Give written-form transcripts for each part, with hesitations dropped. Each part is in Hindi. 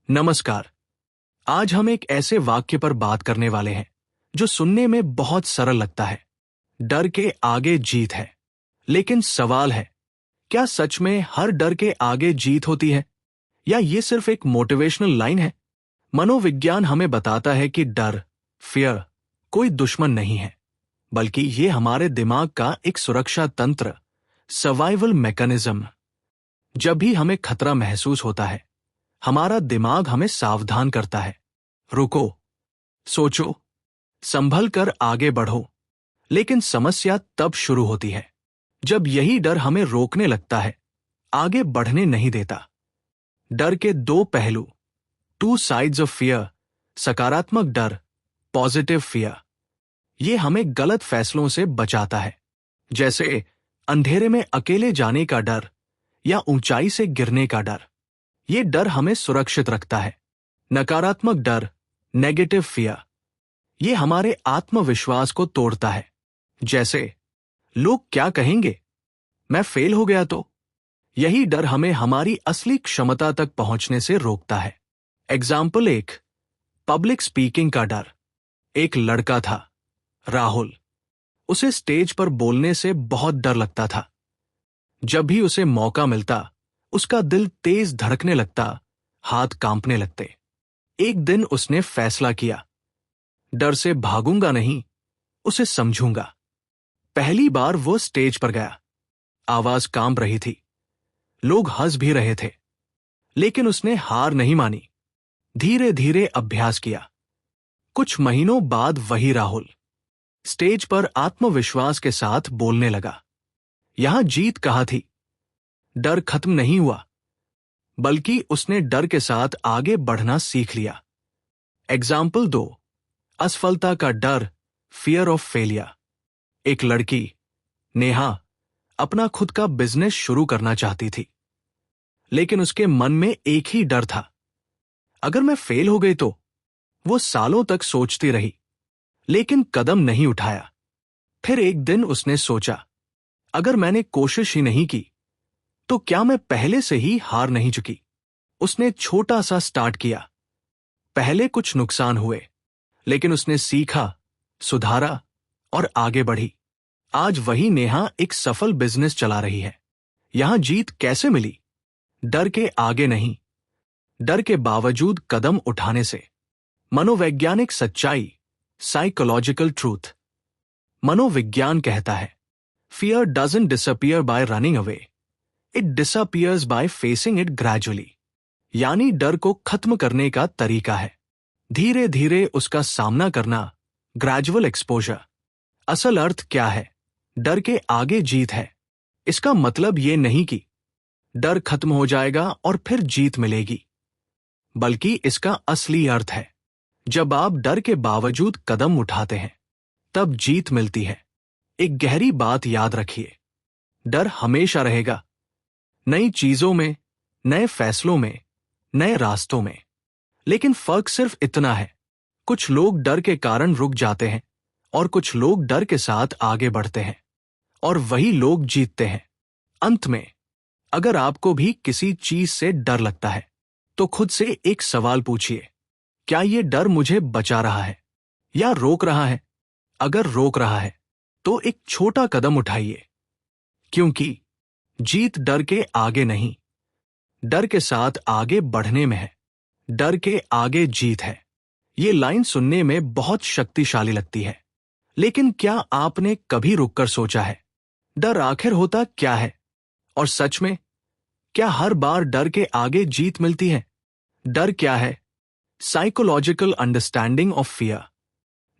नमस्कार। आज हम एक ऐसे वाक्य पर बात करने वाले हैं जो सुनने में बहुत सरल लगता है। डर के आगे जीत है। लेकिन सवाल है, क्या सच में हर डर के आगे जीत होती है, या ये सिर्फ एक मोटिवेशनल लाइन है? मनोविज्ञान हमें बताता है कि डर, फियर, कोई दुश्मन नहीं है, बल्कि ये हमारे दिमाग का एक सुरक्षा तंत्र, सर्वाइवल मैकेनिज्म। जब भी हमें खतरा महसूस होता है, हमारा दिमाग हमें सावधान करता है। रुको, सोचो, संभल कर आगे बढ़ो। लेकिन समस्या तब शुरू होती है जब यही डर हमें रोकने लगता है, आगे बढ़ने नहीं देता। डर के दो पहलू, टू साइड्स ऑफ फियर, सकारात्मक डर, पॉजिटिव फियर, ये हमें गलत फैसलों से बचाता है, जैसे अंधेरे में अकेले जाने का डर या ऊंचाई से गिरने का डर। ये डर हमें सुरक्षित रखता है। नकारात्मक डर, नेगेटिव फियर, ये हमारे आत्मविश्वास को तोड़ता है, जैसे लोग क्या कहेंगे, मैं फेल हो गया तो। यही डर हमें हमारी असली क्षमता तक पहुंचने से रोकता है। एग्जाम्पल 1, पब्लिक स्पीकिंग का डर। एक लड़का था, राहुल। उसे स्टेज पर बोलने से बहुत डर लगता था। जब भी उसे मौका मिलता, उसका दिल तेज धड़कने लगता, हाथ कांपने लगते। एक दिन उसने फैसला किया, डर से भागूंगा नहीं, उसे समझूंगा। पहली बार वो स्टेज पर गया। आवाज कांप रही थी, लोग हंस भी रहे थे, लेकिन उसने हार नहीं मानी। धीरे धीरे अभ्यास किया। कुछ महीनों बाद वही राहुल स्टेज पर आत्मविश्वास के साथ बोलने लगा। यहां जीत कहाँ थी? डर खत्म नहीं हुआ, बल्कि उसने डर के साथ आगे बढ़ना सीख लिया। एग्जाम्पल 2, असफलता का डर, फियर ऑफ फेलियर। एक लड़की, नेहा, अपना खुद का बिजनेस शुरू करना चाहती थी, लेकिन उसके मन में एक ही डर था, अगर मैं फेल हो गई तो। वो सालों तक सोचती रही, लेकिन कदम नहीं उठाया। फिर एक दिन उसने सोचा, अगर मैंने कोशिश ही नहीं की तो क्या मैं पहले से ही हार नहीं चुकी? उसने छोटा सा स्टार्ट किया। पहले कुछ नुकसान हुए, लेकिन उसने सीखा, सुधारा और आगे बढ़ी। आज वही नेहा एक सफल बिजनेस चला रही है। यहां जीत कैसे मिली? डर के आगे नहीं, डर के बावजूद कदम उठाने से। मनोवैज्ञानिक सच्चाई, साइकोलॉजिकल ट्रूथ। मनोविज्ञान कहता है, fear doesn't disappear by running away, it disappears by facing it gradually. यानी डर को खत्म करने का तरीका है धीरे धीरे उसका सामना करना, ग्रेजुअल एक्सपोजर। असल अर्थ क्या है? डर के आगे जीत है। इसका मतलब ये नहीं कि डर खत्म हो जाएगा और फिर जीत मिलेगी, बल्कि इसका असली अर्थ है, जब आप डर के बावजूद कदम उठाते हैं, तब जीत मिलती है। एक गहरी बात याद रखिए, डर हमेशा रहेगा, नई चीजों में, नए फैसलों में, नए रास्तों में। लेकिन फर्क सिर्फ इतना है, कुछ लोग डर के कारण रुक जाते हैं और कुछ लोग डर के साथ आगे बढ़ते हैं, और वही लोग जीतते हैं। अंत में, अगर आपको भी किसी चीज से डर लगता है, तो खुद से एक सवाल पूछिए, क्या ये डर मुझे बचा रहा है या रोक रहा है? अगर रोक रहा है, तो एक छोटा कदम उठाइए, क्योंकि जीत डर के आगे नहीं, डर के साथ आगे बढ़ने में है। डर के आगे जीत है। ये लाइन सुनने में बहुत शक्तिशाली लगती है, लेकिन क्या आपने कभी रुककर सोचा है, डर आखिर होता क्या है? और सच में, क्या हर बार डर के आगे जीत मिलती है? डर क्या है? Psychological understanding of fear.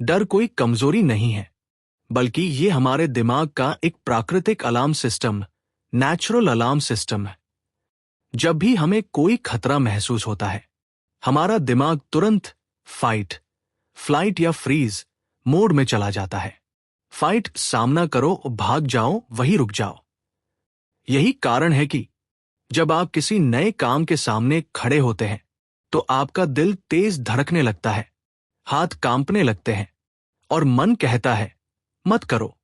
डर कोई कमजोरी नहीं है, बल्कि ये हमारे दिमाग का एक प्राकृतिक alarm system, natural alarm system है। जब भी हमें कोई खतरा महसूस होता है, हमारा दिमाग तुरंत फाइट, फ्लाइट या फ्रीज मोड में चला जाता है। फाइट, सामना करो, भाग जाओ, वहीं रुक जाओ। यही कारण है कि जब आप किसी नए काम के सामने खड़े होते हैं, तो आपका दिल तेज धड़कने लगता है, हाथ कांपने लगते हैं, और मन कहता है, मत करो।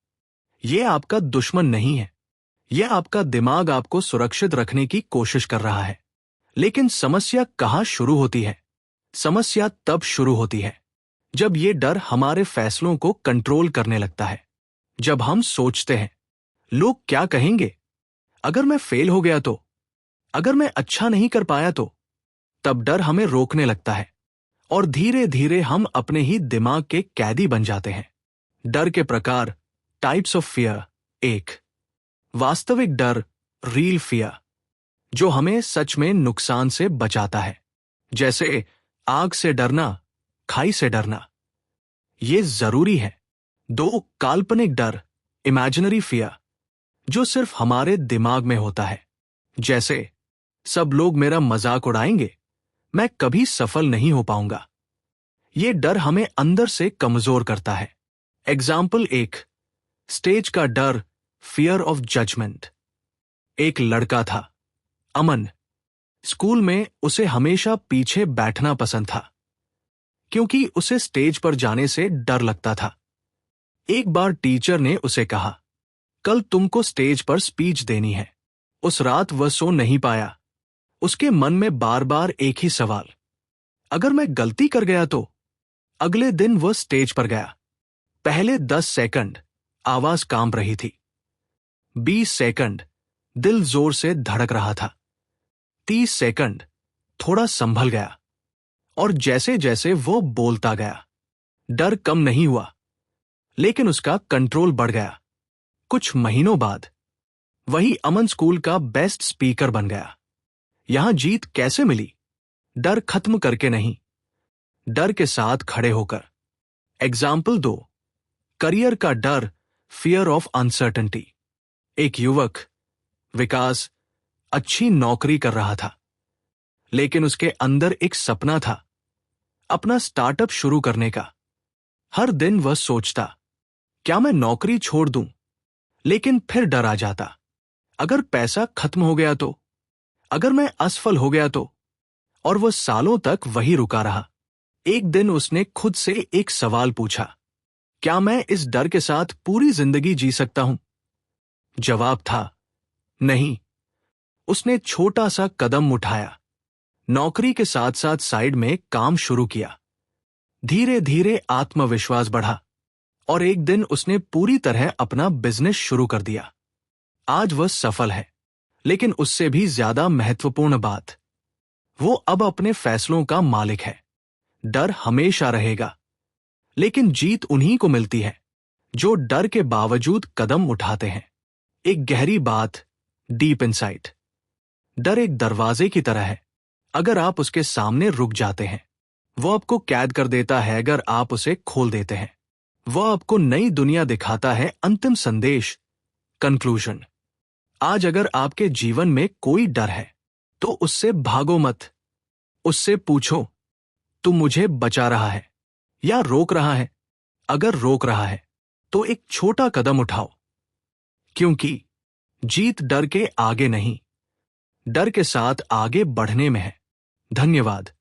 यह आपका दुश्मन नहीं है, यह आपका दिमाग आपको सुरक्षित रखने की कोशिश कर रहा है। लेकिन समस्या कहाँ शुरू होती है? समस्या तब शुरू होती है जब ये डर हमारे फैसलों को कंट्रोल करने लगता है। जब हम सोचते हैं, लोग क्या कहेंगे? अगर मैं फेल हो गया तो? अगर मैं अच्छा नहीं कर पाया तो? तब डर हमें रोकने लगता है और धीरे धीरे हम अपने ही दिमाग के कैदी बन जाते हैं। डर के प्रकार, टाइप्स ऑफ फियर। 1, वास्तविक डर, रियल फियर, जो हमें सच में नुकसान से बचाता है, जैसे आग से डरना, खाई से डरना। ये जरूरी है। 2, काल्पनिक डर, इमेजिनरी फियर, जो सिर्फ हमारे दिमाग में होता है, जैसे सब लोग मेरा मजाक उड़ाएंगे, मैं कभी सफल नहीं हो पाऊंगा। ये डर हमें अंदर से कमजोर करता है। एग्जाम्पल 1, स्टेज का डर, फियर ऑफ जजमेंट। एक लड़का था, अमन। स्कूल में उसे हमेशा पीछे बैठना पसंद था, क्योंकि उसे स्टेज पर जाने से डर लगता था। एक बार टीचर ने उसे कहा, कल तुमको स्टेज पर स्पीच देनी है। उस रात वह सो नहीं पाया। उसके मन में बार बार एक ही सवाल, अगर मैं गलती कर गया तो? अगले दिन वह स्टेज पर गया। पहले 10 सेकंड आवाज कांप रही थी। 20 सेकंड दिल जोर से धड़क रहा था। 30 सेकंड थोड़ा संभल गया। और जैसे जैसे वो बोलता गया, डर कम नहीं हुआ, लेकिन उसका कंट्रोल बढ़ गया। कुछ महीनों बाद वही अमन स्कूल का बेस्ट स्पीकर बन गया। यहां जीत कैसे मिली? डर खत्म करके नहीं, डर के साथ खड़े होकर। एग्जाम्पल 2, करियर का डर, फियर ऑफ अनसर्टेनिटी। एक युवक, विकास, अच्छी नौकरी कर रहा था, लेकिन उसके अंदर एक सपना था, अपना स्टार्टअप शुरू करने का। हर दिन वह सोचता, क्या मैं नौकरी छोड़ दूं? लेकिन फिर डर आ जाता, अगर पैसा खत्म हो गया तो? अगर मैं असफल हो गया तो? और वह सालों तक वही रुका रहा। एक दिन उसने खुद से एक सवाल पूछा, क्या मैं इस डर के साथ पूरी जिंदगी जी सकता हूं? जवाब था, नहीं। उसने छोटा सा कदम उठाया, नौकरी के साथ साथ साइड में काम शुरू किया। धीरे धीरे आत्मविश्वास बढ़ा और एक दिन उसने पूरी तरह अपना बिजनेस शुरू कर दिया। आज वह सफल है, लेकिन उससे भी ज्यादा महत्वपूर्ण बात, वो अब अपने फैसलों का मालिक है। डर हमेशा रहेगा, लेकिन जीत उन्हीं को मिलती है जो डर के बावजूद कदम उठाते हैं। एक गहरी बात, डीप इनसाइट। डर एक दरवाजे की तरह है। अगर आप उसके सामने रुक जाते हैं, वो आपको कैद कर देता है। अगर आप उसे खोल देते हैं, वो आपको नई दुनिया दिखाता है। अंतिम संदेश, कंक्लूजन। आज अगर आपके जीवन में कोई डर है, तो उससे भागो मत। उससे पूछो, तू मुझे बचा रहा है या रोक रहा है? अगर रोक रहा है, तो एक छोटा कदम उठाओ, क्योंकि जीत डर के आगे नहीं, डर के साथ आगे बढ़ने में है। धन्यवाद।